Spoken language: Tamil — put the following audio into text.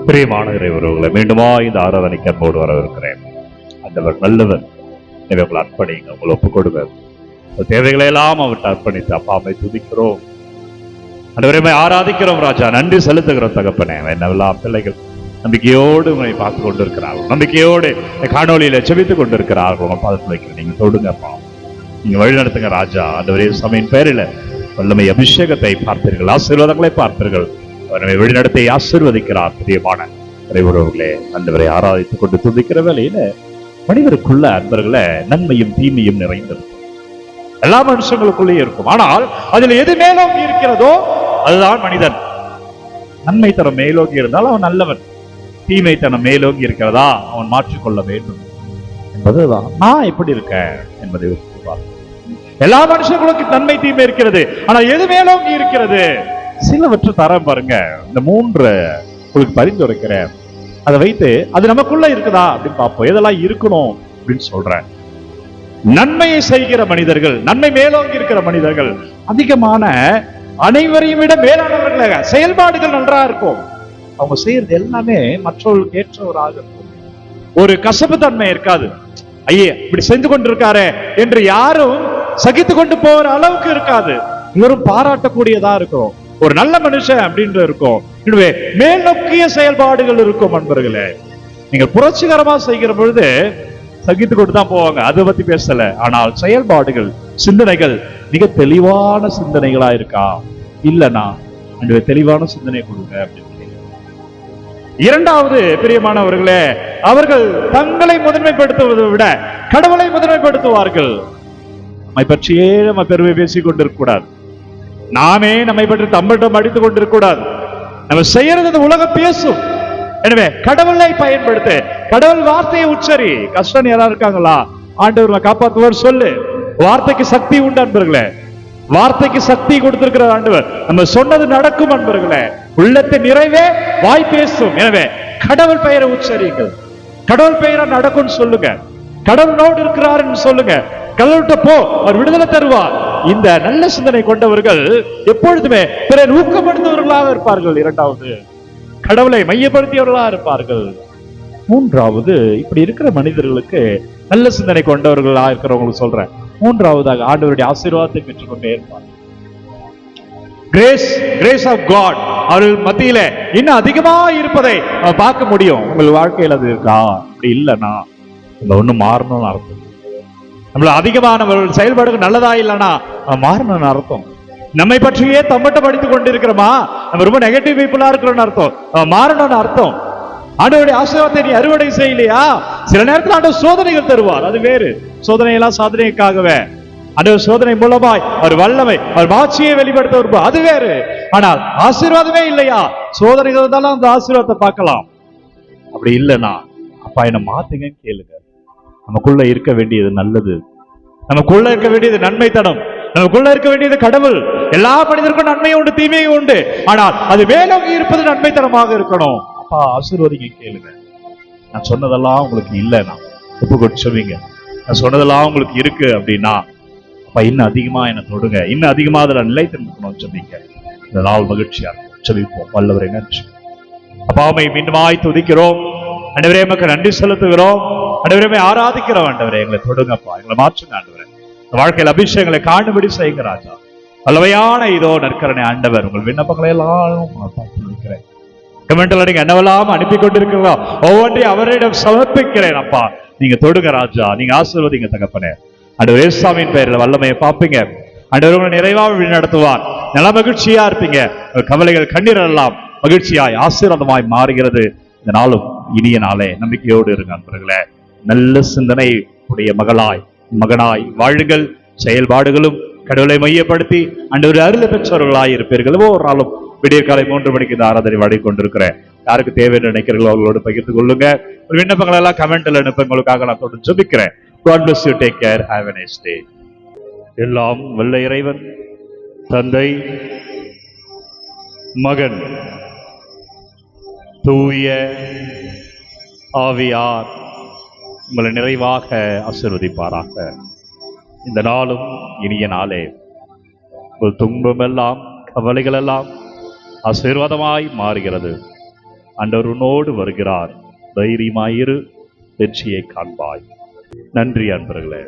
பிரியமான இறைவர்களை மீண்டுமா இந்த ஆராதனைக்கு அன்போடு வரவிருக்கிறேன். ஆண்டவர் நல்லவர். உங்களை அர்ப்பணிங்க, உங்களை ஒப்புக் கொடுங்க. தேவைகளை எல்லாம் அவர்கிட்ட அர்ப்பணித்து அப்பாவை துதிக்கிறோம், ஆண்டவரை ஆராதிக்கிறோம். ராஜா, நன்றி செலுத்துகிறோம். தகப்பனே, என்னவெல்லாம் பிள்ளைகள் நம்பிக்கையோடு உங்களை பார்த்து கொண்டிருக்கிறார்கள், நம்பிக்கையோடு காணொலியில செபித்துக் கொண்டிருக்கிறார்கள். உங்க பாதத்தில் வைக்கிறேன், நீங்க தொடுங்கப்பா, நீங்க வழி நடத்துங்க ராஜா. ஆண்டவரே, சபையின் பேரில் வல்லமை அபிஷேகத்தை பார்ப்பீர்கள், ஆசீர்வாதங்களை பார்ப்பீர்கள். அவரை வழிநடத்தை ஆசீர்வதிக்கிறார். பிரியமான இறைவர்களே, ஆண்டவரை ஆராதித்துக் கொண்டு துதிக்கிற வேளையில மனிதருக்குள்ள அன்பர்களை நன்மையும் தீமையும் நிறைந்திருக்கும். எல்லா மனுஷங்களுக்குள்ளே இருக்கும். ஆனால் அதில் எது மேலோங்கி இருக்கிறதோ அதுதான் மனிதன். நன்மை தரம் மேலோங்கி இருந்தால் அவன் நல்லவன், தீமை தனம் மேலோங்கி இருக்கிறதா அவன் மாற்றிக்கொள்ள வேண்டும் என்பதுதான். நான் எப்படி இருக்கேன் என்பதை எல்லா மனுஷங்களுக்கும் நன்மை தீமை இருக்கிறது. ஆனால் எது மேலோங்கி இருக்கிறது? சிலவற்றை தரம் பாருங்க. இந்த 3 உங்களுக்கு பரிந்துரைக்கிறேன். அதை வைத்து அது நமக்குள்ள இருக்குதா அப்படின்னு பார்ப்போம். எதெல்லாம் இருக்கணும் அப்படின்னு சொல்றேன். நன்மையை செய்கிற மனிதர்கள், நன்மை மேலோங்கி இருக்கிற மனிதர்கள் அதிகமான அனைவரையும் விட மேலானவர்களாக செயல்பாடுகள் நன்றாக இருக்கும். அவங்க செய்யறது எல்லாமே மற்றவர்களுக்கு ஏற்றவராக இருக்கும். ஒரு கசப்பு தன்மை இருக்காது. ஐயே இப்படி செஞ்சு கொண்டிருக்காரு என்று யாரும் சகித்து கொண்டு போற அளவுக்கு இருக்காது. இவரும் பாராட்டக்கூடியதா இருக்கும். ஒரு நல்ல மனுஷன் அப்படின்ற இருக்கும். எனவே மேல் நோக்கிய செயல்பாடுகள் இருக்கும். அன்பர்களே, நீங்க புரட்சிகரமா செய்கிற பொழுது சகித்து கொண்டு தான் போவாங்க, அதை பத்தி பேசல. ஆனால் செயல்பாடுகள், சிந்தனைகள் மிக தெளிவான சிந்தனைகளா இருக்கா இல்லனா தெளிவான சிந்தனை கொடுங்க அப்படின்னு. இரண்டாவது, பிரியமானவர்களே, அவர்கள் தங்களை முதன்மைப்படுத்துவதை விட கடவுளை முதன்மைப்படுத்துவார்கள். நம்மை பற்றியே நம்ம பெருமை பேசிக் கொண்டிருக்க கூடாது. நாமே நம்மை பற்றி தம்பட்டம் அடித்துக் கொண்டிருக்க கூடாது. நம்ம செய்யறது உலகம் பேசும். எனவே கடவுளை பயன்படுத்து, கடவுள் வார்த்தையை உச்சரி. கஷ்டம் யாரா இருக்காங்களா? ஆண்டவர் காப்பாற்றுவார் சொல்லு. வார்த்தைக்கு சக்தி உண்டு அன்பர்களே, வார்த்தைக்கு சக்தி கொடுத்திருக்கிற ஆண்டவர். நம்ம சொன்னது நடக்கும் அன்பர்களே. உள்ளத்தை நிறைவே வாய் பேசும். எனவே கடவுள் பெயரை உச்சரிங்கள். கடவுள் பெயரா நடக்கும் சொல்லுங்க. கடவுளோடு இருக்கிறாருன்னு சொல்லுங்க. கடவுள்கிட்ட போ, அவர் விடுதலை தருவார். இந்த நல்ல சிந்தனை கொண்டவர்கள் எப்பொழுதுமே பிறர் ஊக்கப்படுத்துவர்களாக இருப்பார்கள். இரண்டாவது, கடவுளை மையப்படுத்தியவர்களாக இருப்பார்கள். மூன்றாவது, இப்படி இருக்கிற மனிதர்களுக்கு நல்ல சிந்தனை கொண்டவர்களா இருக்கிறவங்களுக்கு சொல்றேன், மூன்றாவதாக ஆண்டவருடைய ஆசீர்வாதத்தை பெற்றுக்கொண்டே இருப்பார். கிரேஸ் ஆஃப் காட் அவர்கள் மத்தியில இன்னும் அதிகமா இருப்பதை பார்க்க முடியும். உங்கள் வாழ்க்கையில் அது இருக்கா? அப்படி இல்லைன்னா ஒண்ணு மாறணும்னு அர்த்தம். நம்மள அதிகமானவர்கள் செயல்பாடுகள் நல்லதா இல்லைன்னா மாறணும்னு அர்த்தம். நம்மை பற்றியே தம்பட்டம் படித்துக் கொண்டிருக்கிறோமா, நம்ம ரொம்ப நெகட்டிவ் பீப்புளா இருக்கிறோம்னு அர்த்தம். மாறணும்னு அர்த்தம். ஆண்டவருடைய ஆசீர்வாதத்தை நீ அறுவடை செய்யலையா? சில நேரத்தில் ஆண்டவர் சோதனைகள் தருவார், அது வேறு. சோதனை எல்லாம் சாதனைக்காகவே. ஆண்டவர் சோதனை மூலமாய் அவர் வல்லமை, அவர் மாட்சியை வெளிப்படுத்த வருவார், அது வேறு. ஆனால் ஆசீர்வாதமே இல்லையா? சோதனைகள் தான் அந்த ஆசீர்வாதத்தை பார்க்கலாம். அப்படி இல்லைன்னா அப்பா என்ன மாத்துங்கன்னு கேளுங்க. நமக்குள்ள இருக்க வேண்டியது நல்லது, நமக்குள்ள இருக்க வேண்டியது நன்மைத்தனம், நமக்குள்ள இருக்க வேண்டியது கடவுள். எல்லா மனிதருக்கும் நன்மையும் உண்டு, தீமையும் உண்டு. ஆனால் அது மேலோங்கி இருப்பது நன்மைத்தனமாக இருக்கணும். அப்பா ஆசீர்வாதிங்க கேளுங்க. நான் சொன்னதெல்லாம் உங்களுக்கு இல்லைன்னா ஒப்பு கொண்டு சொல்வீங்க. நான் சொன்னதெல்லாம் உங்களுக்கு இருக்கு அப்படின்னா அப்பா இன்னும் அதிகமா என்ன தொடுங்க, இன்னும் அதிகமா அதுல நிலைத்திருக்கணும்னு சொன்னீங்க. இந்த நாள் மகிழ்ச்சியா சொல்லிப்போம். வல்லவரை நன்றி. அப்பாவை மீண்டுமாய் துதிக்கிறோம். ஆண்டவரே, நமக்கு நன்றி செலுத்துகிறோம். ஆண்டவரே, ஆராதிக்கிறோம். ஆண்டவரே, எங்களை தொடுங்கப்பா, எங்களை மாற்றுங்க. ஆண்டவரே, வாழ்க்கையில் அபிஷேகங்களை காணும்படி செய்யுங்க ராஜா. வல்லமையான இதோ நற்கரணை ஆண்டவர், உங்கள் விண்ணப்பங்களை எல்லாம் இருக்கிறேன். கமெண்ட்ல நீங்க என்னவெல்லாம் அனுப்பி கொண்டிருக்கிறோம் ஒவ்வொன்றையும் அவரிடம் சமர்ப்பிக்கிறேன். அப்பா நீங்க தொடுங்க ராஜா, நீங்க ஆசீர்வதிங்க தகப்பனே. ஆண்டவர் இயேசுவின் பெயரில் வல்லமையை பார்ப்பீங்க. ஆண்டவர் உங்களை நிறைவாக வழிநடத்துவார். நல்ல மகிழ்ச்சியா இருப்பீங்க. கவலைகள் கண்ணீர் எல்லாம் மகிழ்ச்சியாய் ஆசீர்வாதமாய் மாறுகிறது. இந்த நாளும் இனிய நாளே. நம்பிக்கையோடு இருங்க நண்பர்களே. நல்ல சிந்தனை உடைய மகனாய் வாழுங்கள். செயல்பாடுகளும் கடவுளை மையப்படுத்தி ஆண்டவர் அருளை பெற்றவர்களாய் இருப்பீர்கள். ஒவ்வொரு நாளும் விடிய காலை 3 மணிக்கு இந்த ஆராதனை வழி கொண்டிருக்கிறேன். யாருக்கு தேவை என்று நினைக்கிறீர்களோ அவர்களோடு பகிர்ந்து கொள்ளுங்க. விண்ணப்பங்கள் எல்லாம் கமெண்ட்ல அனுப்ப உங்களுக்காக நான் தொடர்ந்து ஜெபிக்கிறேன். God bless you. Take care. Have a nice day. எல்லாம் வல்ல இறைவன் தந்தை, மகன், தூய ஆவியார் உங்களை நிறைவாக ஆசீர்வதிப்பாராக. இந்த நாளும் இனிய நாளே. உங்கள் துன்பம் எல்லாம் கவலைகள் எல்லாம் ஆசீர்வாதமாய் மாறுகிறது. ஆண்டவர் உன்னோடு வருகிறார். தைரியமாயிரு, வெற்றியை காண்பாய். நன்றி அன்பர்களே.